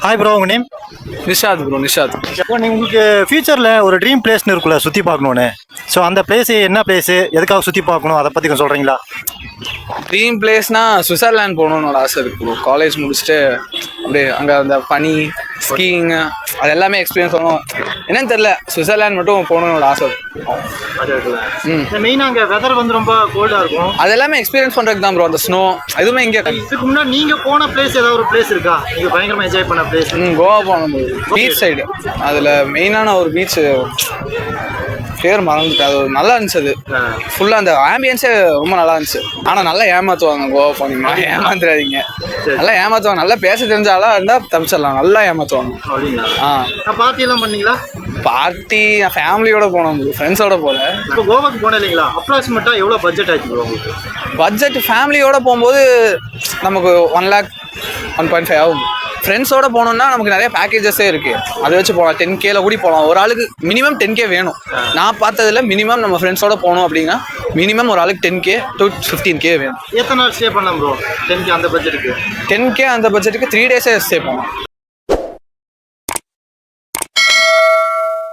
Hi bro, உங்கள் name? Nishat bro, Nishat. இப்போ உங்களுக்கு ஃபியூச்சரில் ஒரு ட்ரீம் பிளேஸ்னு இருக்குல்ல சுற்றி பார்க்கணுன்னு. ஸோ அந்த பிளேஸு என்ன பிளேஸு, எதுக்காக சுற்றி பார்க்கணும், அதை பற்றி கொஞ்சம் சொல்கிறீங்களா? ட்ரீம் பிளேஸ்னா சுவிட்சர்லாண்ட் போகணுன்னு ஆசை இருக்கு ப்ரோ. காலேஜ் முடிச்சுட்டு அப்படியே அங்கே அந்த பனி ஸ்கீயிங்கு அது எல்லாமே எக்ஸ்பீரியன்ஸ் பண்ணணும். என்னன்னு தெரில, சுவிட்சர்லாண்ட் மட்டும் போகணுன்னு ஆசை மெயினாக அங்கே வெதர் வந்து ரொம்ப கோல்டாக இருக்கும். அது எல்லாமே எக்ஸ்பீரியன்ஸ் பண்ணுறதுக்கு தான் ப்ரோ. அந்த ஸ்னோ எதுவுமே இங்கே. இதுக்கு முன்னாடி நீங்கள் போன பிளேஸ் ஏதாவது ஒரு பிளேஸ் இருக்கா நீங்கள் பயங்கரமாக என்ஜாய் பண்ண பிளேஸ்? கோவா போனோம் பீச் சைடு. அதில் மெயினான ஒரு பீச்சு பேர் மறந்துட்டு, அது நல்லா இருந்துச்சு. அது ஃபுல்லாக அந்த ஆம்பியன்ஸே ரொம்ப நல்லா இருந்துச்சு. ஆனால் நல்லா ஏமாற்றுவாங்க கோவா போனீங்கன்னா. ஏமாத்துறாதீங்க, நல்லா ஏமாற்றுவாங்க. நல்லா பேச தெரிஞ்சாலும் இருந்தால் தப்பிச்சிடலாம். நல்லா ஏமாற்றுவாங்க. பார்ட்டியெல்லாம் பண்ணீங்களா? பார்ட்டி ஃபேமிலியோட போனோம், ஃப்ரெண்ட்ஸோட போல. இப்போ கோவாக்கு போனேன் இல்லைங்களா, அப்ராக்சிமேட்டாக எவ்வளோ பட்ஜெட் ஆச்சு ப்ரோ உங்களுக்கு? பட்ஜெட் ஃபேமிலியோட போகும்போது நமக்கு 1 lakh 1.5 ஆகும். ஃப்ரெண்ட்ஸோட போகணுன்னா நமக்கு நிறைய பேக்கேஜஸே இருக்குது. அதை வச்சு போகலாம். 10Kல கூடி போகலாம். ஒரு ஆளுக்கு மினிமம் 10K வேணும். நான் பார்த்ததில் மினிமம் நம்ம ஃப்ரெண்ட்ஸோட போகணும் அப்படின்னா மினிமம் ஒரு ஆளுக்கு 10K to 15K வேணும். எத்தனை நாள் ஸ்டே பண்ணலாம் ப்ரோ 10K அந்த பட்ஜெட்டுக்கு? 10K அந்த பட்ஜெட்டுக்கு 3 days ஸ்டே பண்ணலாம்.